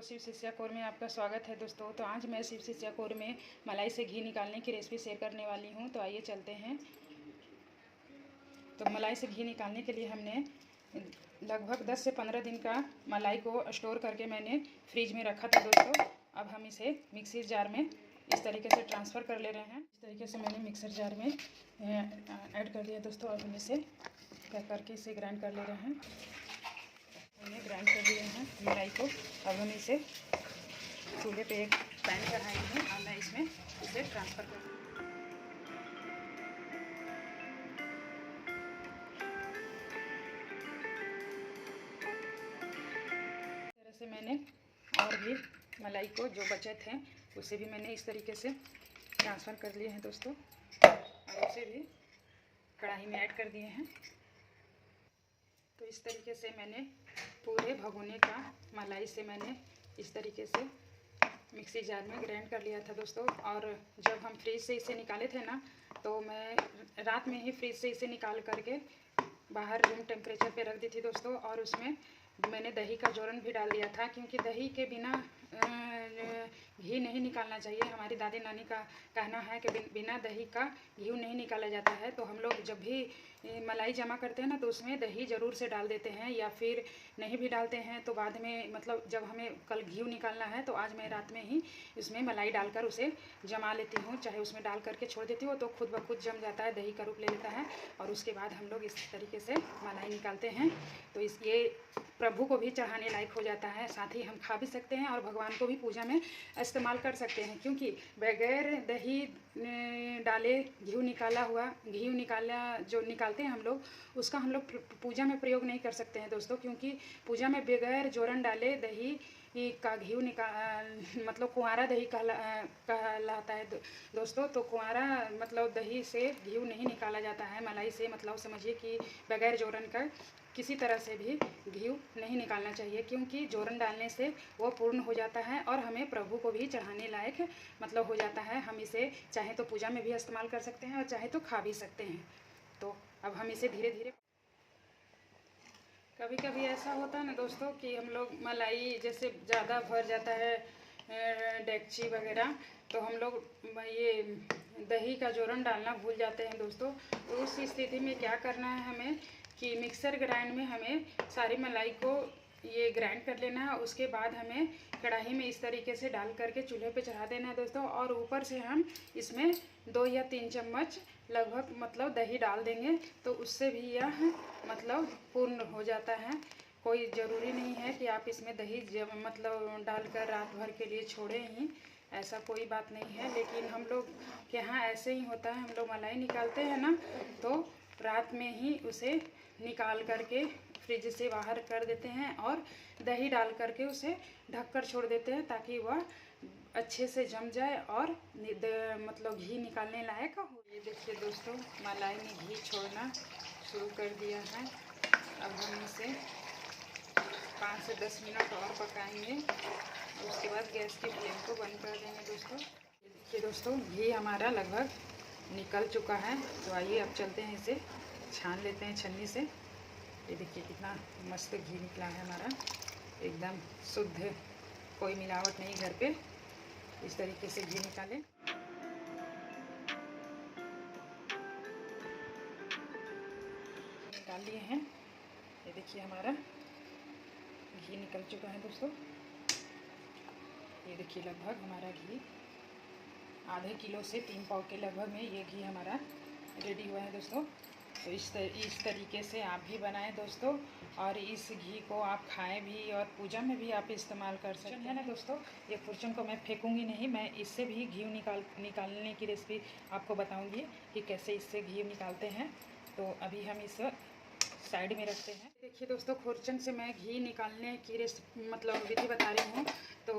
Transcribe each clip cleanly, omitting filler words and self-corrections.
शिव शिष्या कौर में आपका स्वागत है दोस्तों। तो आज मैं शिव शिष्या कौर में मलाई से घी निकालने की रेसिपी शेयर करने वाली हूं। तो आइए चलते हैं। तो मलाई से घी निकालने के लिए हमने लगभग 10 से 15 दिन का मलाई को स्टोर करके मैंने फ्रिज में रखा था दोस्तों। अब हम इसे मिक्सी जार में इस तरीके से ट्रांसफ़र कर ले रहे हैं। इस तरीके से मैंने मिक्सर जार में ऐड कर दिया दोस्तों। अब हम इसे पैक करके इसे ग्राइंड कर ले रहे हैं। हमने ग्राइंड कर दिए हैं मलाई को। अब हम इसे चूल्हे पे एक पैन चढ़ाए हैं और मैं इसमें इसे ट्रांसफ़र कर तरह से मैंने और भी मलाई को जो बचे थे उसे भी मैंने इस तरीके से ट्रांसफ़र कर लिए हैं दोस्तों, और उसे भी कढ़ाई में ऐड कर दिए हैं। तो इस तरीके से मैंने पूरे भगोने का मलाई से मैंने इस तरीके से मिक्सी जार में ग्राइंड कर लिया था दोस्तों। और जब हम फ्रिज से इसे निकाले थे ना, तो मैं रात में ही फ्रिज से इसे निकाल करके बाहर रूम टेम्परेचर पे रख दी थी दोस्तों। और उसमें मैंने दही का जोरन भी डाल दिया था, क्योंकि दही के बिना घी नहीं निकालना चाहिए। हमारी दादी नानी का कहना है कि बिना दही का घी नहीं निकाला जाता है। तो हम लोग जब भी मलाई जमा करते हैं ना, तो उसमें दही ज़रूर से डाल देते हैं, या फिर नहीं भी डालते हैं तो बाद में मतलब जब हमें कल घी निकालना है तो आज मैं रात में ही इसमें मलाई डालकर उसे जमा लेती हूँ। चाहे उसमें डाल करके छोड़ देती हूँ तो खुद ब खुद जम जाता है, दही का रूप ले लेता है। और उसके बाद हम लोग इस तरीके से मलाई निकालते हैं। तो ये प्रभु को भी चढ़ाने लायक हो जाता है, साथ ही हम खा भी सकते हैं और भगवान को भी पूजा में इस्तेमाल कर सकते हैं। क्योंकि बगैर दही डाले घी निकाला जो निकालते हैं हम लोग, उसका हम लोग पूजा में प्रयोग नहीं कर सकते हैं दोस्तों। क्योंकि पूजा में बगैर जोरन डाले दही का घी मतलब कुंवारा दही कहलाता है दोस्तों। तो कुंवारा मतलब दही से घी नहीं निकाला जाता है। मलाई से मतलब समझिए कि बगैर जोरन का किसी तरह से भी घी नहीं निकालना चाहिए, क्योंकि जोरन डालने से वो पूर्ण हो जाता है और हमें प्रभु को भी चढ़ाने लायक मतलब हो जाता है। हम इसे चाहे तो पूजा में भी इस्तेमाल कर सकते हैं और चाहे तो खा भी सकते हैं। तो अब हम इसे धीरे धीरे, कभी कभी ऐसा होता है ना दोस्तों कि हम लोग मलाई जैसे ज़्यादा भर जाता है डेगची वगैरह, तो हम लोग ये दही का जोरन डालना भूल जाते हैं दोस्तों। तो उस स्थिति में क्या करना है हमें कि मिक्सर ग्राइंड में हमें सारी मलाई को ये ग्राइंड कर लेना है। उसके बाद हमें कढ़ाई में इस तरीके से डाल करके चूल्हे पे चढ़ा देना है दोस्तों। और ऊपर से हम इसमें 2 या 3 चम्मच लगभग मतलब दही डाल देंगे, तो उससे भी यह मतलब पूर्ण हो जाता है। कोई ज़रूरी नहीं है कि आप इसमें दही मतलब डालकर रात भर के लिए छोड़ें ही, ऐसा कोई बात नहीं है। लेकिन हम लोग के यहाँ ऐसे ही होता है, हम लोग मलाई निकालते हैं ना, तो रात में ही उसे निकाल करके फ्रिज से बाहर कर देते हैं और दही डाल करके उसे ढककर छोड़ देते हैं, ताकि वह अच्छे से जम जाए और मतलब घी निकालने लायक हो। ये देखिए दोस्तों, मलाई ने घी छोड़ना शुरू कर दिया है। अब हम इसे 5 से 10 मिनट और पकाएंगे और उसके बाद गैस की फ्लेम को बंद कर देंगे दोस्तों। ये देखिए दोस्तों, घी हमारा लगभग निकल चुका है। तो आइए अब चलते हैं, इसे छान लेते हैं छन्नी से। ये देखिए कितना मस्त घी निकला है हमारा, एकदम शुद्ध, कोई मिलावट नहीं घर पे। इस तरीके से घी निकालें। निकाल लिए हैं। ये देखिए हमारा घी निकल चुका है दोस्तों। ये देखिए लगभग हमारा घी आधे किलो से 3 पाव के लगभग में ये घी हमारा रेडी हुआ है दोस्तों। तो इस तरीके से आप भी बनाएं दोस्तों, और इस घी को आप खाएं भी और पूजा में भी आप इस्तेमाल कर सकते हैं ना दोस्तों। ये खुरचन को मैं फेंकूंगी नहीं, मैं इससे भी घी निकालने की रेसिपी आपको बताऊंगी कि कैसे इससे घी निकालते हैं। तो अभी हम इस साइड में रखते हैं। देखिए दोस्तों, खुरचन से मैं घी निकालने की रेसिपी मतलब विधि बता रही हूँ। तो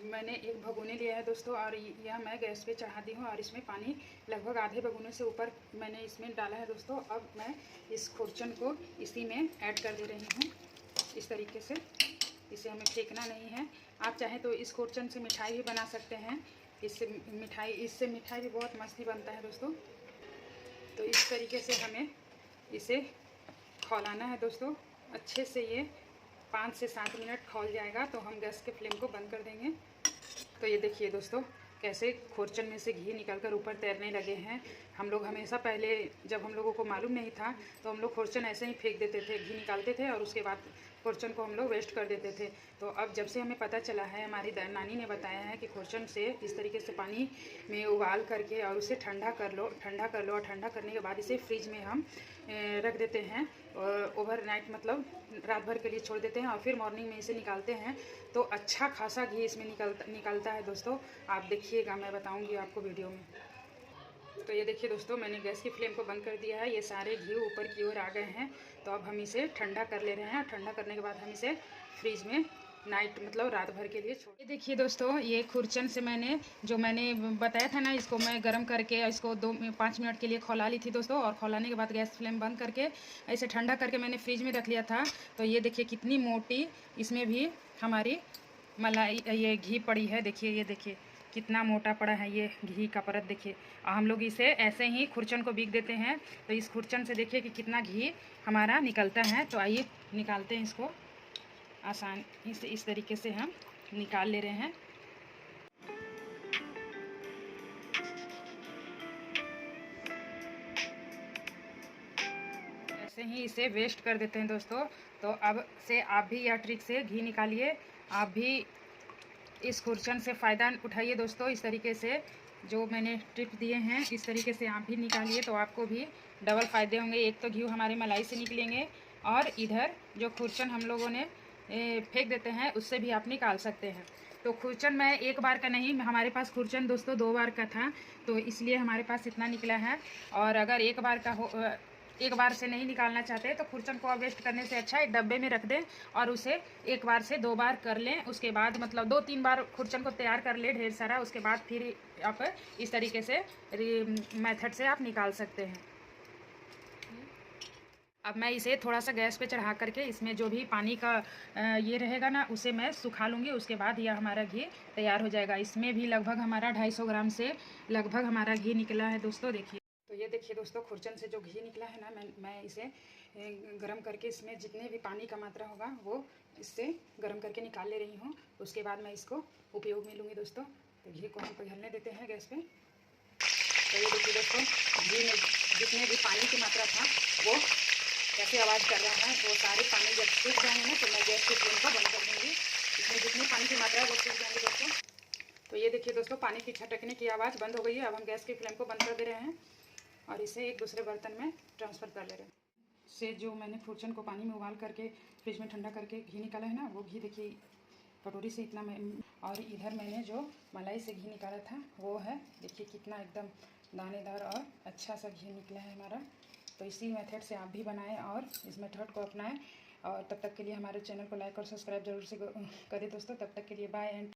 मैंने एक भगोने लिया है दोस्तों, और यह मैं गैस पे चढ़ा दी हूँ और इसमें पानी लगभग आधे भगोने से ऊपर मैंने इसमें डाला है दोस्तों। अब मैं इस खुरचन को इसी में ऐड कर दे रही हूँ इस तरीके से। इसे हमें फेंकना नहीं है। आप चाहें तो इस खुरचन से मिठाई भी बना सकते हैं। इससे मिठाई भी बहुत मस्त बनता है दोस्तों। तो इस तरीके से हमें इसे खौलाना है दोस्तों अच्छे से। ये 5 से 7 मिनट खौल जाएगा तो हम गैस के फ्लेम को बंद कर देंगे। तो ये देखिए दोस्तों कैसे खुरचन में से घी निकलकर ऊपर तैरने लगे हैं। हम लोग हमेशा पहले जब हम लोगों को मालूम नहीं था तो हम लोग खुरचन ऐसे ही फेंक देते थे, घी निकालते थे और उसके बाद खुरचन को हम लोग वेस्ट कर देते थे। तो अब जब से हमें पता चला है, हमारी नानी ने बताया है कि खुरचन से इस तरीके से पानी में उबाल करके और उसे ठंडा कर लो और ठंडा करने के बाद इसे फ्रिज में हम रख देते हैं और ओवरनाइट मतलब रात भर के लिए छोड़ देते हैं और फिर मॉर्निंग में इसे निकालते हैं तो अच्छा खासा घी इसमें निकलता है दोस्तों। आप देखिएगा, मैं बताऊंगी आपको वीडियो में। तो ये देखिए दोस्तों मैंने गैस की फ्लेम को बंद कर दिया है, ये सारे घी ऊपर की ओर आ गए हैं। तो अब हम इसे ठंडा कर ले रहे हैं और ठंडा करने के बाद हम इसे फ्रिज में नाइट मतलब रात भर के लिए छोड़। ये देखिए दोस्तों ये खुरचन से मैंने बताया था ना, इसको मैं गर्म करके इसको 5 मिनट के लिए खौला ली थी दोस्तों। और खौलाने के बाद गैस फ्लेम बंद करके ऐसे ठंडा करके मैंने फ्रिज में रख लिया था। तो ये देखिए कितनी मोटी इसमें भी हमारी मलाई ये घी पड़ी है। देखिए ये देखिए कितना मोटा पड़ा है ये घी का परत। देखिए हम लोग इसे ऐसे ही खुरचन को बीग देते हैं तो इस खुरचन से देखिए कि कितना घी हमारा निकलता है। तो आइए निकालते हैं इसको, आसानी से इस तरीके से हम निकाल ले रहे हैं। ऐसे ही इसे वेस्ट कर देते हैं दोस्तों। तो अब से आप भी यह ट्रिक से घी निकालिए, आप भी इस खुरचन से फ़ायदा उठाइए दोस्तों। इस तरीके से जो मैंने टिप दिए हैं इस तरीके से आप भी निकालिए तो आपको भी डबल फ़ायदे होंगे। एक तो घी हमारे मलाई से निकलेंगे और इधर जो खुरचन हम लोगों ने फेंक देते हैं उससे भी आप निकाल सकते हैं। तो खुरचन मैं एक बार का नहीं, हमारे पास खुरचन दोस्तों 2 बार का था तो इसलिए हमारे पास इतना निकला है। और अगर एक बार से नहीं निकालना चाहते तो खुरचन को वेस्ट करने से अच्छा एक डब्बे में रख दें और उसे एक बार से 2 बार कर लें। उसके बाद मतलब 2-3 बार खुरचन को तैयार कर ले ढेर सारा, उसके बाद फिर आप इस तरीके से मेथड से आप निकाल सकते हैं। अब मैं इसे थोड़ा सा गैस पे चढ़ा करके इसमें जो भी पानी का ये रहेगा ना उसे मैं सुखा लूँगी। उसके बाद यह हमारा घी तैयार हो जाएगा। इसमें भी लगभग हमारा 250 ग्राम से लगभग हमारा घी निकला है दोस्तों। देखिए तो ये देखिए दोस्तों खुरचन से जो घी निकला है ना, मैं इसे गरम करके इसमें जितने भी पानी का मात्रा होगा वो इससे गरम करके निकाल ले रही हूँ। उसके बाद मैं इसको उपयोग में लूँगी दोस्तों। तो घी को हम पिघलने देते हैं गैस पे। तो ये देखिए दोस्तों घी में जितने भी पानी की मात्रा था वो कैसे आवाज़ कर रहा है। तो सारे पानी जब सूख जाएंगे ना तो मैं गैस की फ्लेम को बंद कर दूँगी। इसमें जितनी पानी की मात्रा है वो सूख जाएंगे दोस्तों। तो ये देखिए दोस्तों पानी की छटकने की आवाज़ बंद हो गई है। अब हम गैस की फ्लेम को बंद कर दे रहे हैं और इसे एक दूसरे बर्तन में ट्रांसफ़र कर ले रहे हैं। से जो मैंने खुरचन को पानी में उबाल करके फ्रिज में ठंडा करके घी निकाला है ना, वो घी देखिए कटोरी से इतना मैं, और इधर मैंने जो मलाई से घी निकाला था वो है। देखिए कितना एकदम दानेदार और अच्छा सा घी निकला है हमारा। तो इसी मेथड से आप भी बनाएं और इस मेथड को अपनाएं। और तब तक के लिए हमारे चैनल को लाइक और सब्सक्राइब जरूर से करें दोस्तों। तब तक के लिए बाय एंड